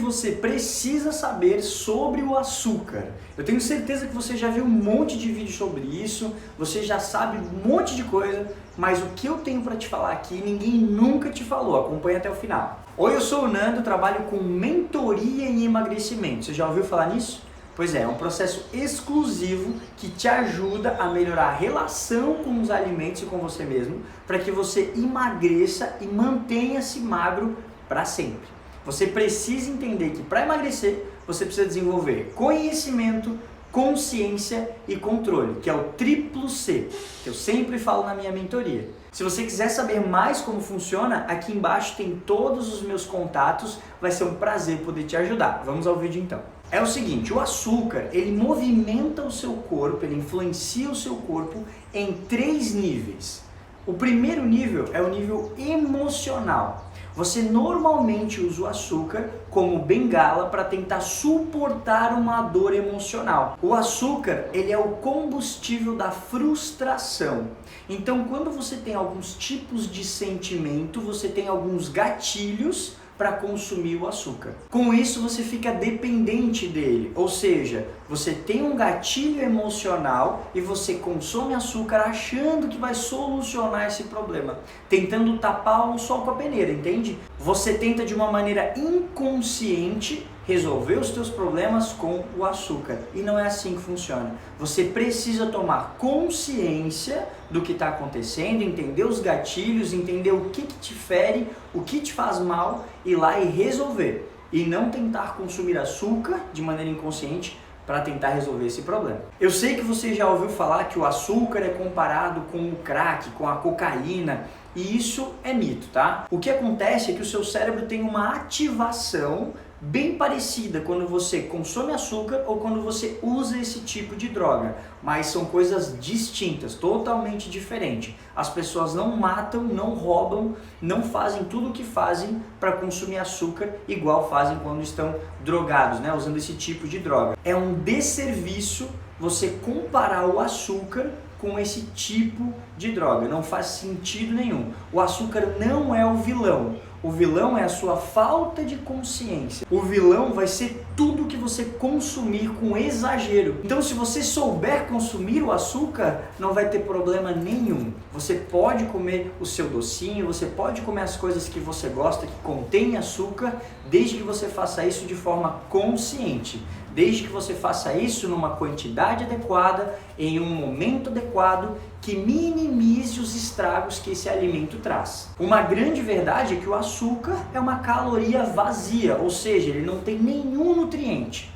você precisa saber sobre o açúcar. Eu tenho certeza que você já viu um monte de vídeo sobre isso, você já sabe um monte de coisa, mas o que eu tenho para te falar aqui ninguém nunca te falou. Acompanha até o final. Oi, eu sou o Nando, trabalho com mentoria em emagrecimento. Você já ouviu falar nisso? Pois é um processo exclusivo que te ajuda a melhorar a relação com os alimentos e com você mesmo, para que você emagreça e mantenha-se magro para sempre. Você precisa entender que para emagrecer, você precisa desenvolver conhecimento, consciência e controle, que é o triplo C, que eu sempre falo na minha mentoria. Se você quiser saber mais como funciona, aqui embaixo tem todos os meus contatos, vai ser um prazer poder te ajudar. Vamos ao vídeo então. É o seguinte, o açúcar, ele movimenta o seu corpo, ele influencia o seu corpo em 3 níveis. O primeiro nível é o nível emocional. Você normalmente usa o açúcar como bengala para tentar suportar uma dor emocional. O açúcar, ele é o combustível da frustração. Então, quando você tem alguns tipos de sentimento, você tem alguns gatilhos para consumir o açúcar. Com isso, você fica dependente dele, ou seja, você tem um gatilho emocional e você consome açúcar achando que vai solucionar esse problema, tentando tapar o sol com a peneira, entende? Você tenta de uma maneira inconsciente resolver os teus problemas com o açúcar. E não é assim que funciona. Você precisa tomar consciência do que está acontecendo, entender os gatilhos, entender o que te fere, o que te faz mal, ir lá e resolver. E não tentar consumir açúcar de maneira inconsciente para tentar resolver esse problema. Eu sei que você já ouviu falar que o açúcar é comparado com o crack, com a cocaína, e isso é mito, tá? O que acontece é que o seu cérebro tem uma ativação bem parecida quando você consome açúcar ou quando você usa esse tipo de droga, mas são coisas distintas, totalmente diferentes. As pessoas não matam, não roubam, não fazem tudo o que fazem para consumir açúcar igual fazem quando estão drogados, né, usando esse tipo de droga. É um desserviço você comparar o açúcar com esse tipo de droga, não faz sentido nenhum. O açúcar não é o vilão. O vilão é a sua falta de consciência. O vilão vai ser tudo que você consumir com exagero. Então, se você souber consumir o açúcar, não vai ter problema nenhum. Você pode comer o seu docinho, você pode comer as coisas que você gosta, que contém açúcar, desde que você faça isso de forma consciente. Desde que você faça isso numa quantidade adequada, em um momento adequado, que minimize os estragos que esse alimento traz. Uma grande verdade é que o açúcar é uma caloria vazia, ou seja, ele não tem nenhum nutriente.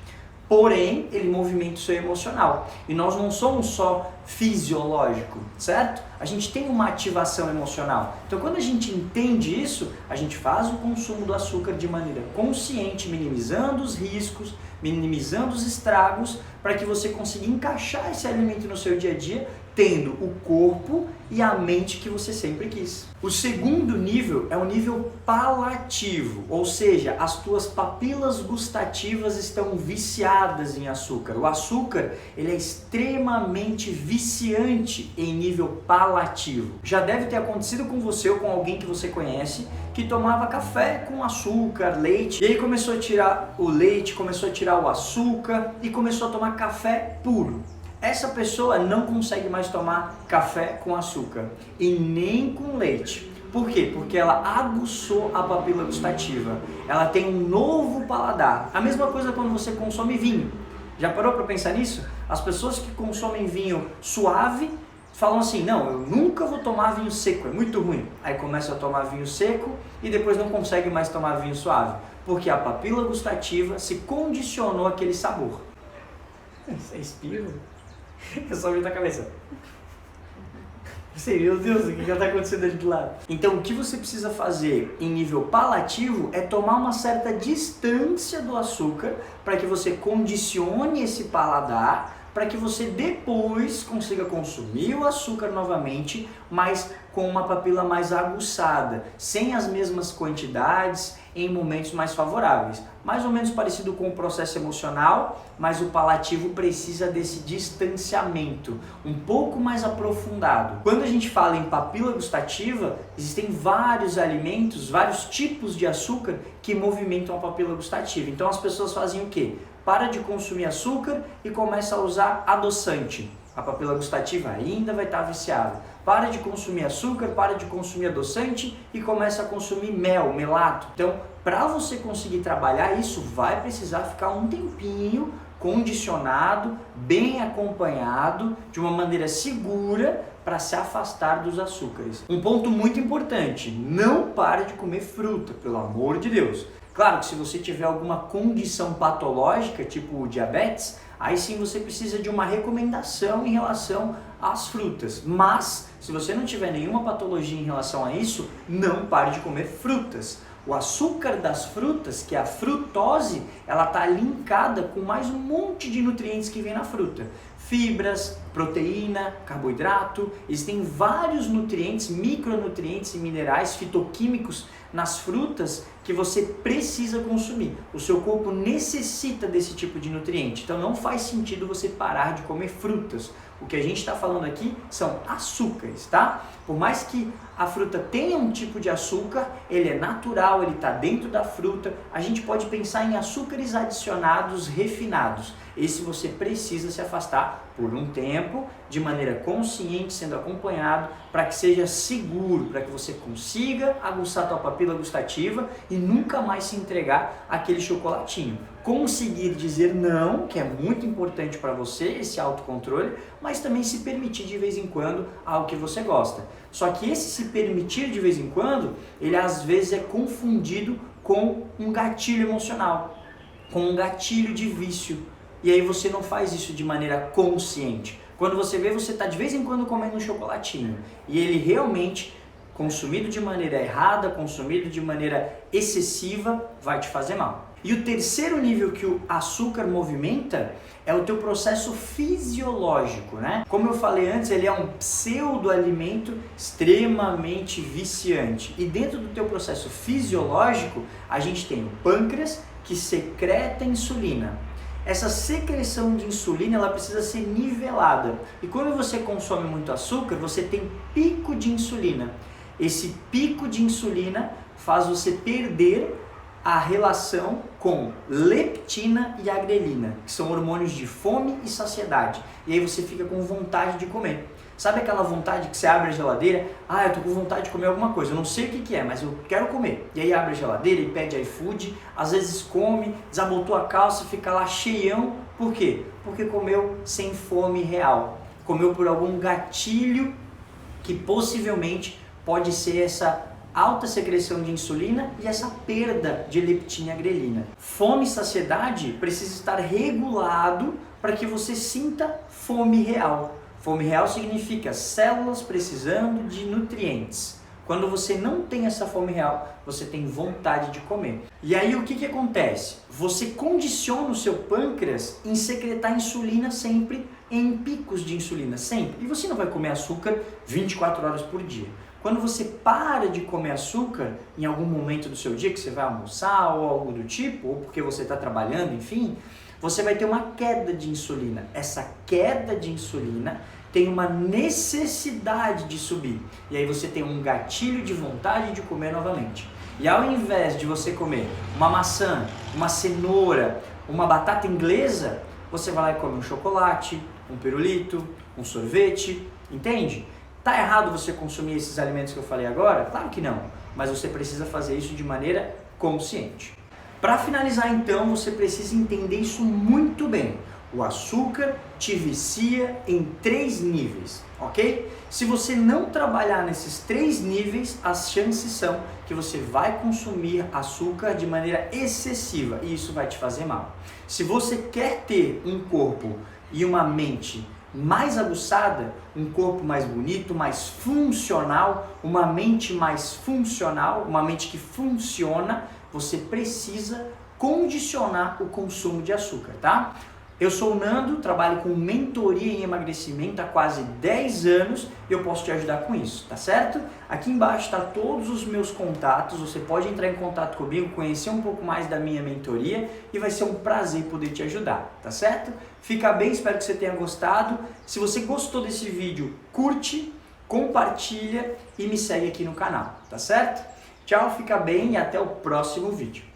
Porém, ele movimenta o seu emocional. E nós não somos só fisiológico, certo? A gente tem uma ativação emocional. Então, quando a gente entende isso, a gente faz o consumo do açúcar de maneira consciente, minimizando os riscos, minimizando os estragos, para que você consiga encaixar esse alimento no seu dia a dia, tendo o corpo e a mente que você sempre quis. O segundo nível é o nível palativo, ou seja, as tuas papilas gustativas estão viciadas em açúcar. O açúcar, ele é extremamente viciante em nível palativo. Já deve ter acontecido com você ou com alguém que você conhece que tomava café com açúcar, leite, e aí começou a tirar o leite, começou a tirar o açúcar e começou a tomar café puro. Essa pessoa não consegue mais tomar café com açúcar e nem com leite. Por quê? Porque ela aguçou a papila gustativa. Ela tem um novo paladar. A mesma coisa quando você consome vinho. Já parou para pensar nisso? As pessoas que consomem vinho suave falam assim, não, eu nunca vou tomar vinho seco, é muito ruim. Aí começam a tomar vinho seco e depois não conseguem mais tomar vinho suave. Porque a papila gustativa se condicionou àquele sabor. Isso é espirro? Eu só vi na cabeça. Sei, meu Deus, o que está acontecendo ali do lado? Então, o que você precisa fazer em nível palativo é tomar uma certa distância do açúcar para que você condicione esse paladar, para que você depois consiga consumir o açúcar novamente, mas com uma papila mais aguçada, sem as mesmas quantidades, em momentos mais favoráveis. Mais ou menos parecido com o processo emocional, mas o palativo precisa desse distanciamento um pouco mais aprofundado. Quando a gente fala em papila gustativa, existem vários alimentos, vários tipos de açúcar que movimentam a papila gustativa. Então as pessoas fazem o quê? Para de consumir açúcar e começa a usar adoçante. A papila gustativa ainda vai estar viciada. Para de consumir açúcar, para de consumir adoçante e começa a consumir mel, melato. Então, para você conseguir trabalhar isso, vai precisar ficar um tempinho condicionado, bem acompanhado, de uma maneira segura para se afastar dos açúcares. Um ponto muito importante, não pare de comer fruta, pelo amor de Deus. Claro que se você tiver alguma condição patológica, tipo diabetes, aí sim você precisa de uma recomendação em relação às frutas. Mas, se você não tiver nenhuma patologia em relação a isso, não pare de comer frutas. O açúcar das frutas, que é a frutose, ela está linkada com mais um monte de nutrientes que vem na fruta. Fibras, proteína, carboidrato, existem vários nutrientes, micronutrientes e minerais fitoquímicos nas frutas que você precisa consumir. O seu corpo necessita desse tipo de nutriente, então não faz sentido você parar de comer frutas. O que a gente está falando aqui são açúcares, tá? Por mais que a fruta tenha um tipo de açúcar, ele é natural, ele está dentro da fruta, a gente pode pensar em açúcares adicionados refinados. Esse você precisa se afastar por um tempo, de maneira consciente, sendo acompanhado, para que seja seguro, para que você consiga aguçar a tua papila gustativa e nunca mais se entregar àquele chocolatinho. Conseguir dizer não, que é muito importante para você, esse autocontrole, mas também se permitir de vez em quando algo que você gosta. Só que esse se permitir de vez em quando, ele às vezes é confundido com um gatilho emocional, com um gatilho de vício. E aí você não faz isso de maneira consciente. Quando você vê, você está de vez em quando comendo um chocolatinho e ele realmente, consumido de maneira errada, consumido de maneira excessiva, vai te fazer mal. E o terceiro nível que o açúcar movimenta é o teu processo fisiológico, né? Como eu falei antes, ele é um pseudo-alimento extremamente viciante. E dentro do teu processo fisiológico, a gente tem o pâncreas que secreta insulina. Essa secreção de insulina, ela precisa ser nivelada. E quando você consome muito açúcar, você tem pico de insulina. Esse pico de insulina faz você perder a relação com leptina e a grelina, que são hormônios de fome e saciedade. E aí você fica com vontade de comer. Sabe aquela vontade que você abre a geladeira? Ah, eu tô com vontade de comer alguma coisa, eu não sei o que é, mas eu quero comer. E aí abre a geladeira e pede iFood, às vezes come, desabotou a calça e fica lá cheião. Por quê? Porque comeu sem fome real. Comeu por algum gatilho que possivelmente pode ser essa alta secreção de insulina e essa perda de leptina e grelina. Fome e saciedade precisa estar regulado para que você sinta fome real. Fome real significa células precisando de nutrientes. Quando você não tem essa fome real, você tem vontade de comer. E aí o que acontece? Você condiciona o seu pâncreas em secretar insulina sempre, em picos de insulina, sempre. E você não vai comer açúcar 24 horas por dia. Quando você para de comer açúcar em algum momento do seu dia, que você vai almoçar ou algo do tipo, ou porque você está trabalhando, enfim, você vai ter uma queda de insulina. Essa queda de insulina tem uma necessidade de subir. E aí você tem um gatilho de vontade de comer novamente. E ao invés de você comer uma maçã, uma cenoura, uma batata inglesa, você vai lá e come um chocolate, um pirulito, um sorvete, entende? Tá errado você consumir esses alimentos que eu falei agora? Claro que não, mas você precisa fazer isso de maneira consciente. Para finalizar então, você precisa entender isso muito bem. O açúcar te vicia em 3 níveis, ok? Se você não trabalhar nesses 3 níveis, as chances são que você vai consumir açúcar de maneira excessiva e isso vai te fazer mal. Se você quer ter um corpo e uma mente mais aguçada, um corpo mais bonito, mais funcional, uma mente mais funcional, uma mente que funciona, você precisa condicionar o consumo de açúcar, tá? Eu sou o Nando, trabalho com mentoria em emagrecimento há quase 10 anos e eu posso te ajudar com isso, tá certo? Aqui embaixo está todos os meus contatos, você pode entrar em contato comigo, conhecer um pouco mais da minha mentoria e vai ser um prazer poder te ajudar, tá certo? Fica bem, espero que você tenha gostado. Se você gostou desse vídeo, curte, compartilha e me segue aqui no canal, tá certo? Tchau, fica bem e até o próximo vídeo.